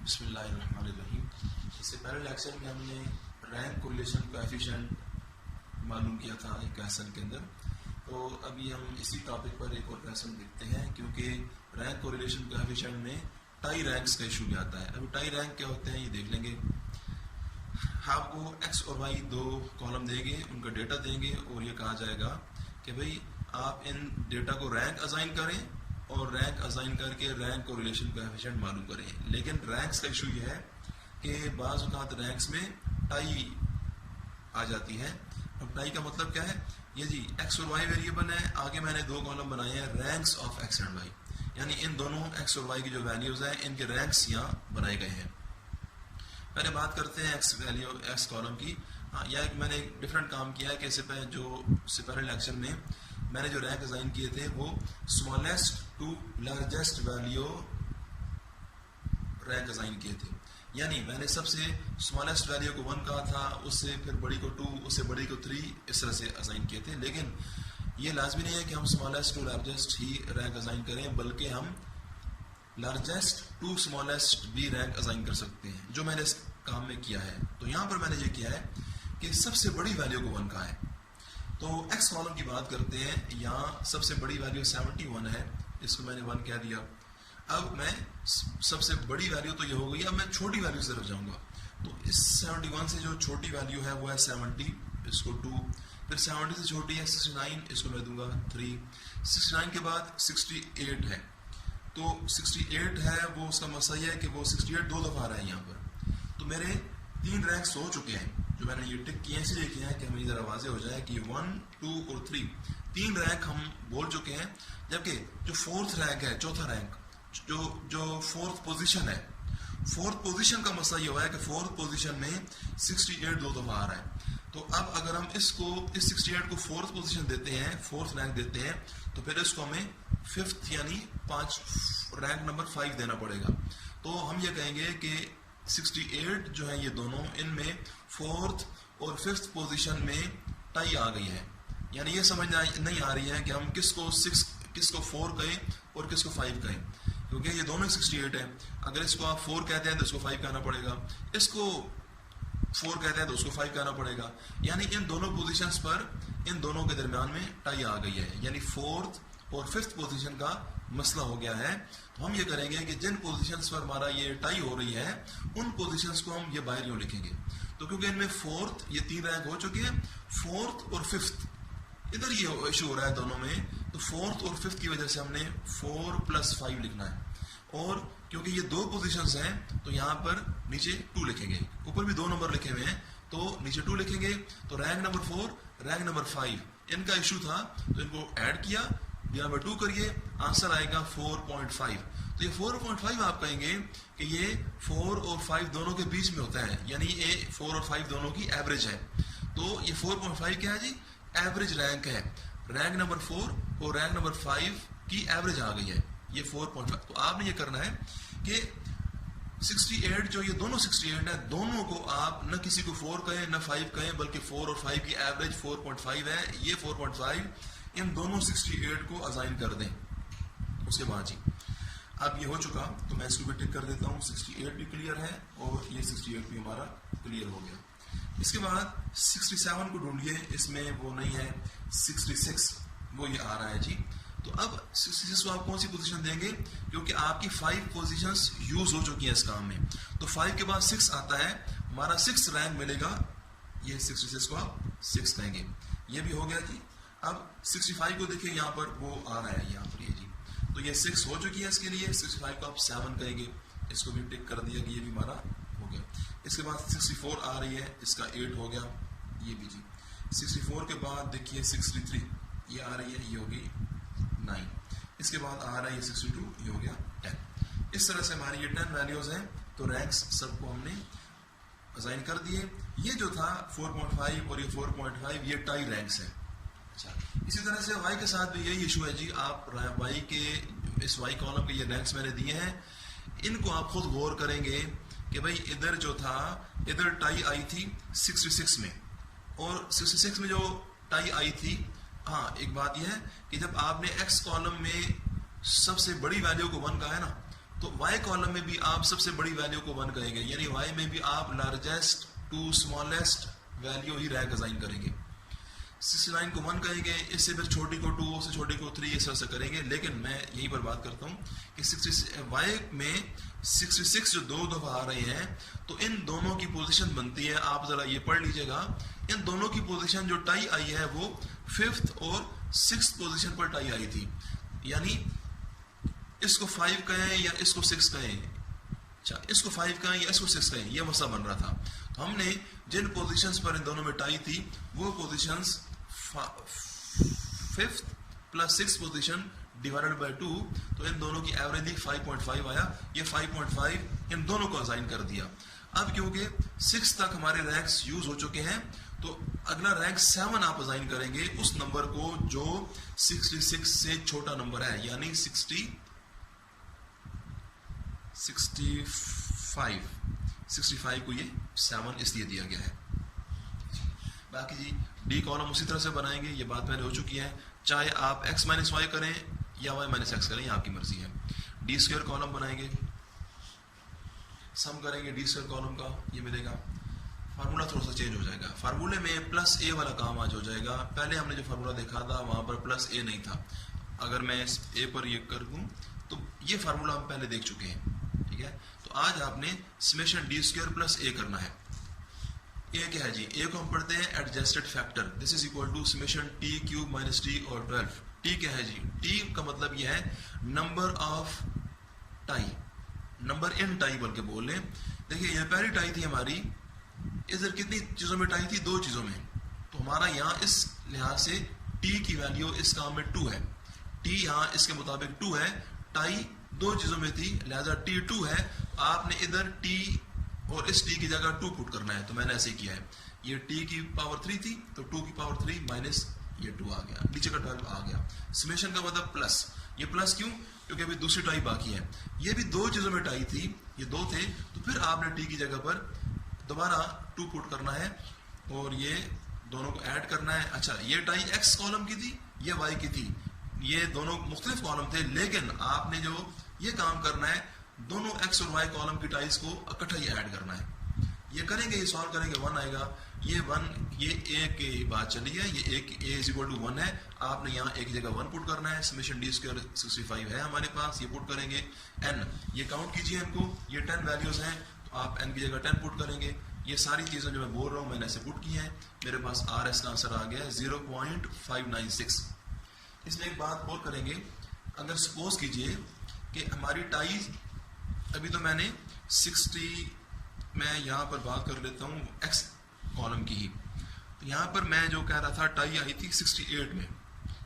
बिस्मिल्लाहिर्रहमानिर्रहीम। इससे पहले लेक्चर में हमने रैंक कोरिलेशन कोएफिशिएंट मालूम किया था एक क्वेश्चन के अंदर। तो अभी हम इसी टॉपिक पर एक और क्वेश्चन देखते हैं, क्योंकि रैंक कोरिलेशन कोएफिशिएंट में टाई रैंक्स का इशू भी आता है। अभी टाई रैंक क्या होते हैं ये देख लेंगे। आपको एक्स और वाई दो कॉलम देंगे, उनका डेटा देंगे और ये कहा जाएगा कि भाई आप इन डेटा को रैंक असाइन करें और रैंक असाइन करके रैंक कोरिलेशन कोएफिशिएंट मालूम करें। लेकिन रैंक्स का इशू ये है कि बाज़ औक़ात रैंक्स में टाई आ जाती है। अब टाई का मतलब क्या है? ये जी एक्स और वाई वेरिएबल है, आगे मैंने दो कॉलम बनाए हैं ranks of X and Y, यानी इन दोनों एक्स और वाई की जो वैल्यूज़ हैं इनके रैंक्स यहाँ बनाए गए हैं। पहले बात करते हैं एक्स वैल्यू एक्स कॉलम की। हाँ, यह मैंने एक डिफरेंट काम किया है कि इससे पहले लेक्चर में मैंने जो रैंक असाइन किए थे वो smallest to largest value rank assign किए थे। यानी मैंने सबसे स्मॉलेस्ट वैल्यू को 1 कहा था, उससे फिर बड़ी को 2, उससे बड़ी को 3, इस तरह से असाइन किए थे। लेकिन ये लाजमी नहीं है कि हम स्मॉलेस्ट टू लार्जेस्ट ही रैंक असाइन करें, बल्कि हम लार्जेस्ट टू स्मॉलेस्ट भी रैंक असाइन कर सकते हैं, जो मैंने इस काम में किया है। तो यहाँ पर मैंने ये किया है कि सबसे बड़ी वैल्यू को 1 कहा है। तो एक्स कॉलम की बात करते हैं, यहाँ सबसे बड़ी वैल्यू 71 है, इसको मैंने 1 कह दिया। अब मैं सबसे बड़ी वैल्यू तो ये हो गई, अब मैं छोटी वैल्यू से तरफ जाऊंगा। तो इस 71 से जो छोटी वैल्यू है वो है 70, इसको 2, फिर 70 से छोटी है 69, इसको मैं दूंगा 3, 69 के बाद 68 है। तो 68 है, वो उसका मसला ये है कि वो 68 दो दफ़ा आ रहा है यहाँ पर। तो मेरे 3 रैंक्स हो चुके हैं, जो मैंने ये टिक किए हैं इसलिए किए हैं कि हमें ज़रा वाज़ेह हो जाए कि 1, 2 और 3 रैंक हम बोल चुके हैं। जबकि जो फोर्थ रैंक है, चौथा रैंक, जो फोर्थ पोजीशन है, फोर्थ पोजीशन का मसला ये हुआ है कि फोर्थ पोजीशन में 68 दो दफ़ा आ रहा है। तो अब अगर हम इस 68 को फोर्थ पोजीशन देते हैं, फोर्थ रैंक देते हैं, तो फिर इसको हमें फिफ्थ यानी रैंक नंबर 5 देना पड़ेगा। तो हम ये कहेंगे कि 68 जो है ये दोनों, इनमें फोर्थ और फिफ्थ पोजीशन में टाई आ गई है। यानी ये समझ नहीं आ रही है कि हम किसको 4 कहें और किसको 5 कहें, क्योंकि ये दोनों 68 है। अगर इसको आप 4 कहते हैं तो इसको 5 कहना पड़ेगा, इसको 4 कहते हैं तो उसको 5 कहना पड़ेगा। यानी इन दोनों पोजीशंस पर इन दोनों के दरमियान में टाई आ गई है, यानी फोर्थ और फिफ्थ पोजीशन का मसला हो गया है। तो हम ये करेंगे कि जिन पोजीशंस पर हमारा ये टाई हो रही है उन पोजीशंस को हम ये बाहर यूं लिखेंगे। तो क्योंकि इनमें फोर्थ, ये 3 रैंक हो चुके हैं, फोर्थ और फिफ्थ इधर ये इशू हो रहा है दोनों में, तो फोर्थ और फिफ्थ की वजह से हमने 4 + 5 लिखना है। और क्योंकि ये 2 पोजीशंस हैं तो यहाँ पर नीचे 2 लिखेंगे, ऊपर भी 2 नंबर लिखे हुए हैं तो नीचे 2 लिखेंगे। तो रैंक नंबर 4, रैंक नंबर 5 इनका इशू था, तो इनको ऐड किया, यहाँ पर 2 करिए, आंसर आएगा 4.5। तो ये 4.5 आप कहेंगे कि ये 4 और 5 दोनों के बीच में होता है, यानी ये 4 और 5 दोनों की एवरेज है। तो ये 4.5 क्या है जी? एवरेज रैंक है। रैंक नंबर 4 और रैंक नंबर 5 की एवरेज आ गई है, ये 4.5। तो आपने ये करना है कि 68 जो ये दोनों 68 है, दोनों को आप न किसी को 4 कहें न 5 कहें, बल्कि 4 और 5 की एवरेज 4.5 है। ये 4.5 इन दोनों 68 को असाइन कर दें। उसके बाद जी अब ये हो चुका, तो मैं इसको भी टिक कर देता हूँ। 68 भी क्लियर है और ये 68 भी हमारा क्लियर हो गया। इसके बाद 67 को ढूंढिए, इसमें वो नहीं है, 66 वो ये आ रहा है जी। तो अब 66 को आप कौन सी पोजीशन देंगे? क्योंकि आपकी 5 पोजीशंस यूज हो चुकी हैं इस काम में, तो 5 के बाद 6 आता है, हमारा 6 रैंक मिलेगा। ये 66 को आप 6 कहेंगे, ये भी हो गया जी। अब 65 को देखिए, यहाँ पर वो आ रहा है, यहाँ पर ये जी। तो ये 6 हो चुकी है इसके लिए, 65 को आप 7 कहेंगे, इसको भी टिक कर दिया कि ये भी हमारा हो गया। इसके बाद 64 आ रही है, इसका 8 हो गया, ये भी जी। 64 के बाद देखिए 63 ये आ रही है, ये होगी 9। इसके बाद आ रहा है ये 62, ये हो गया 10। इस तरह से हमारी ये 10 वैल्यूज हैं। तो रैंक्स सबको हमने असाइन कर दिए। ये जो था 4.5 और ये 4.5 ये टाई रैंक्स है। अच्छा, इसी तरह से वाई के साथ भी यही इशू है जी। आप वाई के इस वाई कॉलम के ये रैंक्स मैंने दिए हैं, इनको आप खुद गौर करेंगे कि भाई इधर जो था, इधर टाई आई थी 66 में, और 66 में जो टाई आई थी, हाँ एक बात यह है कि जब आपने एक्स कॉलम में सबसे बड़ी वैल्यू को 1 कहा है ना, तो y कॉलम में भी आप सबसे बड़ी वैल्यू को 1 करेंगे, यानी y में भी आप लार्जेस्ट टू स्मॉलेस्ट वैल्यू ही रैंक असाइन करेंगे। 69 को 1 करेंगे, इससे फिर छोटी को 2, उससे छोटी को 3, इस तरह से करेंगे। लेकिन मैं यहीं पर बात करता हूँ कि y में 66 जो 2 दफा आ रहे हैं, तो इन दोनों की पोजीशन बनती है, आप जरा ये पढ़ लीजिएगा, इन दोनों की पोजीशन जो टाई आई है वो 5th और 6th पोजीशन पर टाई आई थी, यानी इसको 5 कहें या इसको 6 कहें, अच्छा इसको 5 कहें या इसको 6 कहें, यह मसला बन रहा था। तो हमने जिन पोजीशंस पर इन दोनों में टाई थी वो positions 5th plus 6th position divided by 2, तो इन दोनों की एवरेज 5.5 आया। ये 5.5 इन दोनों को असाइन कर दिया। अब क्योंकि 6 तक हमारे रैंक्स यूज हो चुके हैं, तो अगला रैंक 7 आप असाइन करेंगे उस नंबर को जो 66 से छोटा नंबर है, यानी 65 को ये 7 इसलिए दिया गया है। बाकी जी डी कॉलम उसी तरह से बनाएंगे, ये बात पहले हो चुकी है, चाहे आप x माइनस वाई करें या y माइनस एक्स करें, आपकी मर्जी है। डी स्क्वायर कॉलम बनाएंगे, सम करेंगे डी स्क्वायर कॉलम का, ये मिलेगा। फार्मूला थोड़ा सा चेंज हो जाएगा, फार्मूले में प्लस ए वाला काम आज हो जाएगा। पहले हमने जो फार्मूला देखा था वहां पर प्लस ए नहीं था, अगर मैं इस ए पर ये कर दूं तो ये फार्मूला हम पहले देख चुके हैं, ठीक है। तो आज आपने समेशन डी स्क्वायर प्लस ए करना है। ए क्या है जी, ए को हम पढ़ते हैं adjusted factor, this is equal to summation T cube minus T और 12। टी क्या है जी, टी का मतलब यह है number of tie, number in tie बल्कि बोल लें। देखिए ये पहली टाई थी हमारी, इधर कितनी चीजों में टाई थी, 2 चीजों में, तो हमारा यहाँ इस लिहाज से टी की वैल्यू इस काम में 2 है, टी यहाँ इसके मुताबिक 2 है, टाई 2 चीजों में थी लिहाजा टी 2 है। आपने इधर टी और इस टी की जगह 2 पुट करना है, तो मैंने ऐसे किया है। ये टी की पावर 3 थी तो 2 की पावर 3 माइनस ये 2 आ गया, नीचे का 12 आ गया। समेशन का मतलब प्लस, ये प्लस क्यों, क्योंकि अभी दूसरी टाई बाकी है। ये भी 2 चीजों में टाई थी, ये 2 थे, तो फिर आपने टी की जगह पर दोबारा 2 पुट करना है और ये दोनों को ऐड करना है। अच्छा ये टाई एक्स कॉलम की थी, ये वाई की थी, ये दोनों मुख्तलिफ कॉलम थे, लेकिन आपने जो ये काम करना है दोनों एक्स और वाई कॉलम की टाइज को इकट्ठा ही ऐड करना है। ये करेंगे, ये सॉल्व करेंगे, 1 आएगा। ये 1 ये ए की बात चली है, ये ए इज इक्वल टू 1 है, आपने यहाँ एक जगह 1 पुट करना है। समेशन डी स्क्वायर 65 है हमारे पास, ये पुट करेंगे। एन ये काउंट कीजिए इनको, ये 10 वैल्यूज हैं, तो आप एन की जगह 10 पुट करेंगे। ये सारी चीजें जो मैं बोल रहा हूँ मैंने ऐसे पुट की हैं, मेरे पास आर एस का आंसर आ गया है 0.596। इसमें एक बात और करेंगे, अगर सपोज कीजिए कि हमारी टाई अभी तो मैंने 60, मैं यहाँ पर बात कर लेता हूँ एक्स कॉलम की ही, तो यहाँ पर मैं जो कह रहा था टाई आई थी 68 में,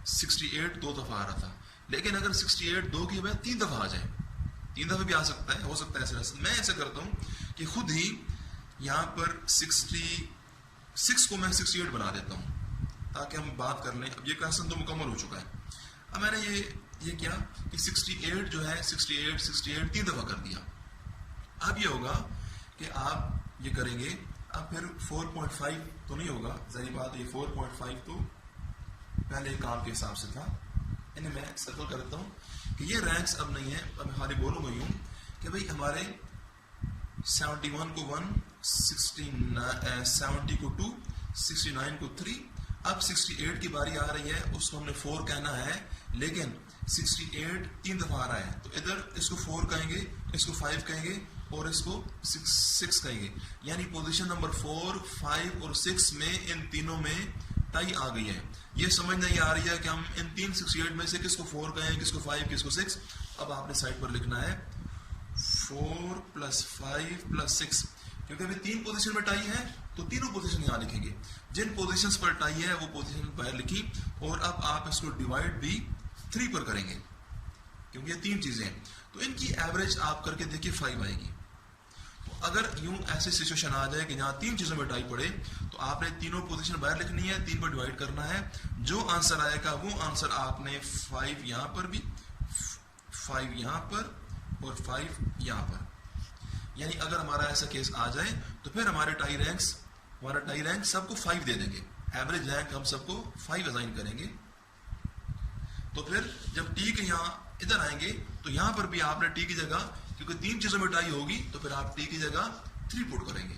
68 2 दफा आ रहा था, लेकिन अगर 68 2 की बजाय 3 दफा आ जाए, 3 दफे भी आ सकता है, हो सकता है ऐसे। मैं ऐसे करता हूँ कि खुद ही यहाँ पर 66 को मैं 68 बना देता हूँ ताकि हम बात कर लें। अब ये क्वेश्चन तो मुकम्मल हो चुका है। अब मैंने ये क्या कि 68 जो है 68 3 दफा कर दिया। अब ये होगा कि आप ये करेंगे, अब फिर 4.5 तो नहीं होगा, जरी बात ये 4.5 तो पहले काम के हिसाब से था, इन्हें मैं सर्कल कर देता हूँ कि ये रैंक्स अब नहीं है। अब मैं खाली बोलूँगा यूँ कि भाई हमारे 71 को 1, 70 को 2, 69 को 3, अब 68 की बारी आ रही है, उसको हमने 4 कहना है, लेकिन 68 3 दफा आ रहा है, तो इधर इसको 4 कहेंगे, इसको 5 कहेंगे और इसको 6 कहेंगे, यानी पोजीशन नंबर 4, 5 और 6 में इन तीनों में टाई आ गई है। ये समझ नहीं आ रही है कि हम इन 3 68 में से किसको 4 कहें, किसको 5, किसको 6। अब आपने साइड पर लिखना है 4 + 5 + 6, क्योंकि अभी 3 पोजीशन में टाई है तो तीनों पोजीशन यहाँ लिखेंगे। जिन पोजीशंस पर टाई है वो पोजीशन बाहर लिखी, और अब आप इसको डिवाइड भी 3 पर करेंगे क्योंकि ये 3 चीजें हैं, तो इनकी एवरेज आप करके देखिए 5 आएगी। तो अगर यूं ऐसी सिचुएशन आ जाए कि जहाँ 3 चीजों में टाई पड़े, तो आपने तीनों पोजीशन बाहर लिखनी है, 3 पर डिवाइड करना है, जो आंसर आएगा वो आंसर आपने 5 यहाँ पर भी, 5 यहाँ पर और 5 यहाँ पर, यानी अगर हमारा ऐसा केस आ जाए तो फिर हमारा टाई रैंक सबको 5 दे देंगे, एवरेज रैंक हम सबको 5 असाइन करेंगे। तो फिर जब टी के यहाँ इधर आएंगे तो यहाँ पर भी आपने टी की जगह क्योंकि तीन चीजों में टाई होगी तो फिर आप टी की जगह 3 पुट करेंगे।